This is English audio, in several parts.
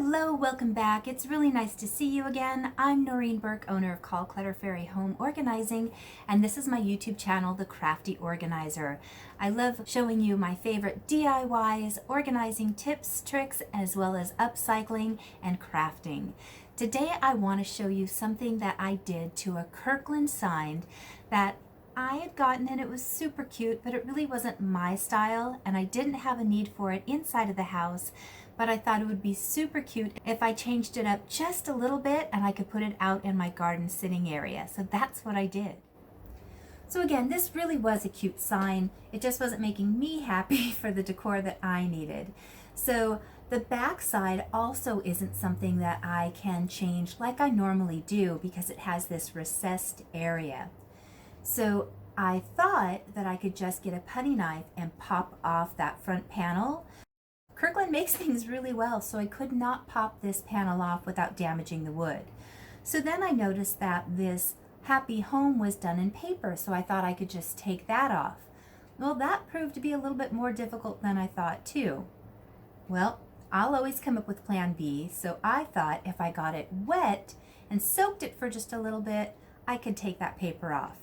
Hello, welcome back. It's really nice to see you again. I'm Noreen Burke, owner of Call Clutter Fairy Home Organizing, and this is my YouTube channel, The Crafty Organizer. I love showing you my favorite DIYs, organizing tips, tricks, as well as upcycling and crafting. Today I want to show you something that I did to a Kirkland sign that I had gotten, and it was super cute, but it really wasn't my style, and I didn't have a need for it inside of the house, but I thought it would be super cute if I changed it up just a little bit and I could put it out in my garden sitting area. So that's what I did. So again, this really was a cute sign. It just wasn't making me happy for the decor that I needed. So the back side also isn't something that I can change like I normally do because it has this recessed area. So I thought that I could just get a putty knife and pop off that front panel. Kirkland makes things really well, so I could not pop this panel off without damaging the wood. So then I noticed that this happy home was done in paper, so I thought I could just take that off. Well, that proved to be a little bit more difficult than I thought too. Well, I'll always come up with plan B, so I thought if I got it wet and soaked it for just a little bit, I could take that paper off.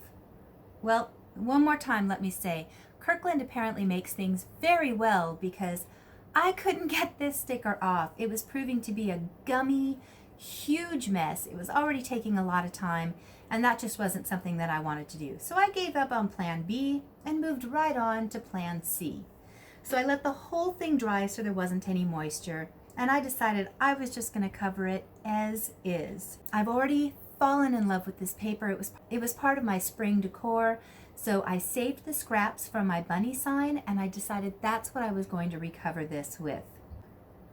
Well, one more time, let me say, Kirkland apparently makes things very well because I couldn't get this sticker off. It was proving to be a gummy, huge mess. It was already taking a lot of time, and that just wasn't something that I wanted to do. So I gave up on plan B and moved right on to plan C. So I let the whole thing dry so there wasn't any moisture, and I decided I was just going to cover it as is. I've already fallen in love with this paper. It was part of my spring decor. So I saved the scraps from my bunny sign, and I decided that's what I was going to recover this with.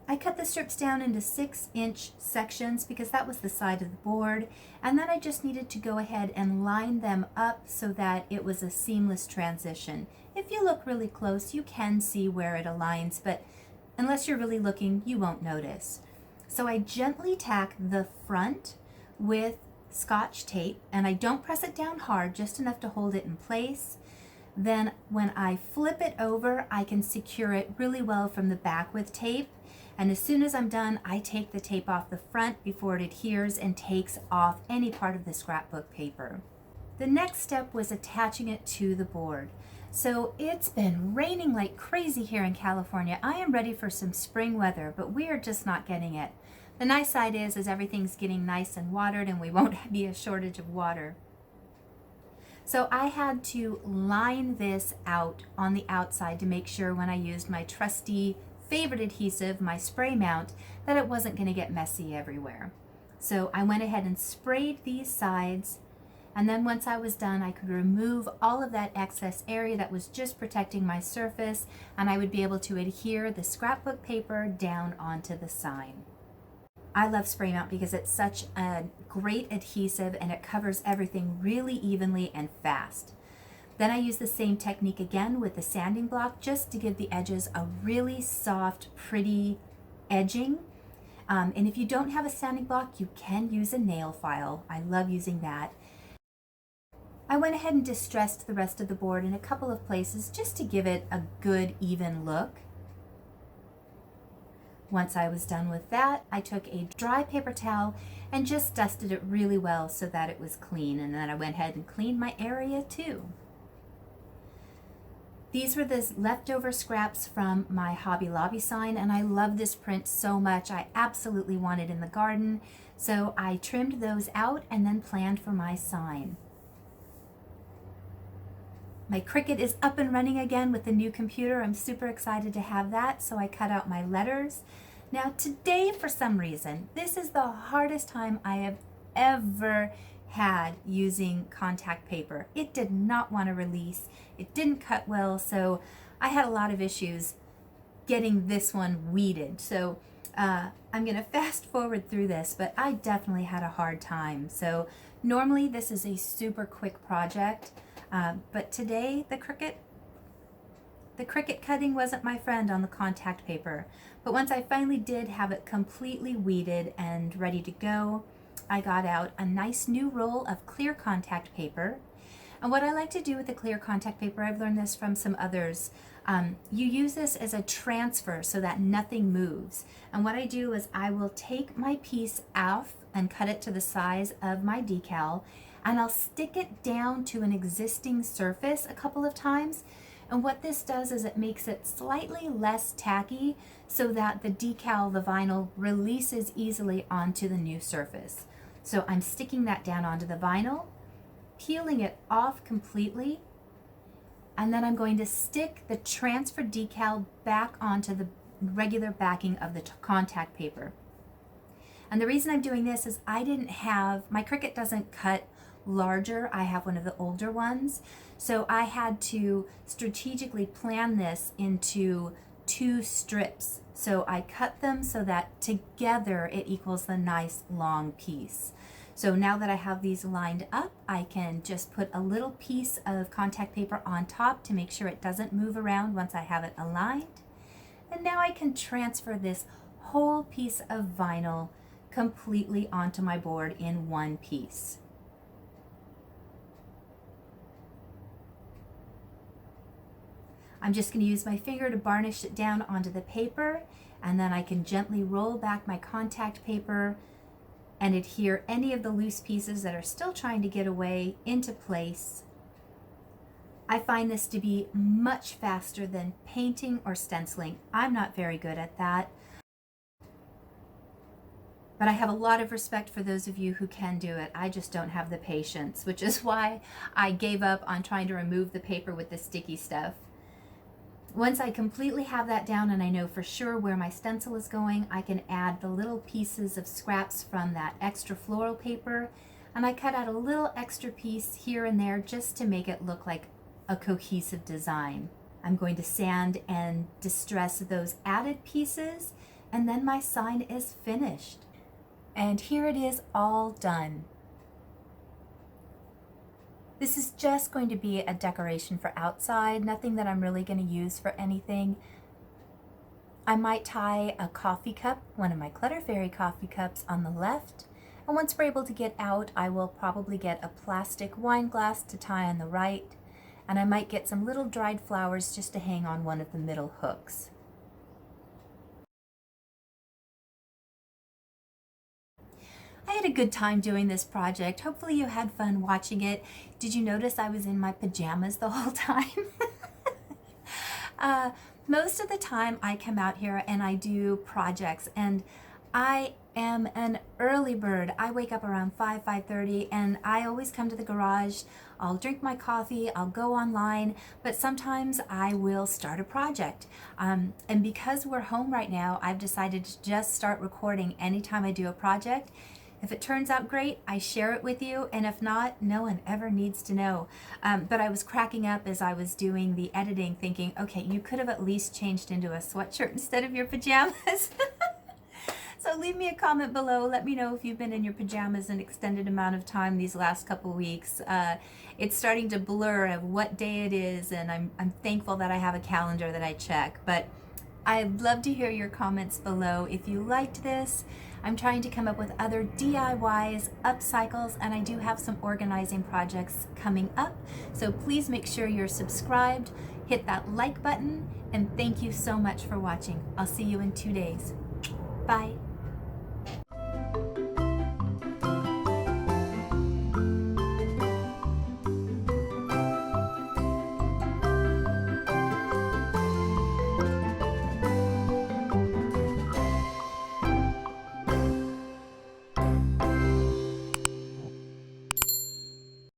I cut the strips down into 6-inch sections because that was the side of the board, and then I just needed to go ahead and line them up so that it was a seamless transition. If you look really close, you can see where it aligns, but unless you're really looking, you won't notice. So I gently tack the front with Scotch tape, and I don't press it down hard, just enough to hold it in place. Then when I flip it over, I can secure it really well from the back with tape, and as soon as I'm done, I take the tape off the front before it adheres and takes off any part of the scrapbook paper. The next step was attaching it to the board. So it's been raining like crazy here in California. I am ready for some spring weather, but we are just not getting it. The nice side is everything's getting nice and watered, and we won't be a shortage of water. So I had to line this out on the outside to make sure when I used my trusty favorite adhesive, my spray mount, that it wasn't going to get messy everywhere. So I went ahead and sprayed these sides, and then once I was done, I could remove all of that excess area that was just protecting my surface, and I would be able to adhere the scrapbook paper down onto the sign. I love spray mount because it's such a great adhesive and it covers everything really evenly and fast. Then I use the same technique again with the sanding block just to give the edges a really soft, pretty edging. And if you don't have a sanding block, you can use a nail file. I love using that. I went ahead and distressed the rest of the board in a couple of places just to give it a good, even look. Once I was done with that, I took a dry paper towel and just dusted it really well so that it was clean, and then I went ahead and cleaned my area too. These were the leftover scraps from my Hobby Lobby sign, and I love this print so much. I absolutely want it in the garden, so I trimmed those out and then planned for my sign. My Cricut is up and running again with the new computer. I'm super excited to have that, so I cut out my letters. Now today, for some reason, this is the hardest time I have ever had using contact paper. It did not want to release. It didn't cut well, so I had a lot of issues getting this one weeded. So I'm going to fast forward through this, but I definitely had a hard time. So normally this is a super quick project. But today, the Cricut cutting wasn't my friend on the contact paper. But once I finally did have it completely weeded and ready to go, I got out a nice new roll of clear contact paper. And what I like to do with the clear contact paper, I've learned this from some others, you use this as a transfer so that nothing moves. And what I do is I will take my piece off and cut it to the size of my decal, and I'll stick it down to an existing surface a couple of times. And what this does is it makes it slightly less tacky so that the decal, the vinyl, releases easily onto the new surface. So I'm sticking that down onto the vinyl, peeling it off completely, and then I'm going to stick the transfer decal back onto the regular backing of the contact paper. And the reason I'm doing this is my Cricut doesn't cut larger. I have one of the older ones. So I had to strategically plan this into 2 strips. So I cut them so that together it equals the nice long piece. So now that I have these lined up, I can just put a little piece of contact paper on top to make sure it doesn't move around once I have it aligned. And now I can transfer this whole piece of vinyl completely onto my board in one piece. I'm just going to use my finger to varnish it down onto the paper, and then I can gently roll back my contact paper and adhere any of the loose pieces that are still trying to get away into place. I find this to be much faster than painting or stenciling. I'm not very good at that, but I have a lot of respect for those of you who can do it. I just don't have the patience, which is why I gave up on trying to remove the paper with the sticky stuff. Once I completely have that down and I know for sure where my stencil is going, I can add the little pieces of scraps from that extra floral paper, and I cut out a little extra piece here and there just to make it look like a cohesive design. I'm going to sand and distress those added pieces, and then my sign is finished. And here it is, all done. This is just going to be a decoration for outside, nothing that I'm really going to use for anything. I might tie a coffee cup, one of my Clutter Fairy coffee cups, on the left, and once we're able to get out, I will probably get a plastic wine glass to tie on the right, and I might get some little dried flowers just to hang on one of the middle hooks. I had a good time doing this project. Hopefully you had fun watching it. Did you notice I was in my pajamas the whole time? Most of the time I come out here and I do projects, and I am an early bird. I wake up around 5:30, and I always come to the garage. I'll drink my coffee, I'll go online, but sometimes I will start a project. And because we're home right now, I've decided to just start recording anytime I do a project. If it turns out great, I share it with you, and if not, no one ever needs to know. But I was cracking up as I was doing the editing, thinking, okay, you could have at least changed into a sweatshirt instead of your pajamas. So leave me a comment below. Let me know if you've been in your pajamas an extended amount of time these last couple weeks. It's starting to blur of what day it is, and I'm thankful that I have a calendar that I check. But I'd love to hear your comments below. If you liked this, I'm trying to come up with other DIYs, upcycles, and I do have some organizing projects coming up. So please make sure you're subscribed, hit that like button, and thank you so much for watching. I'll see you in 2 days. Bye.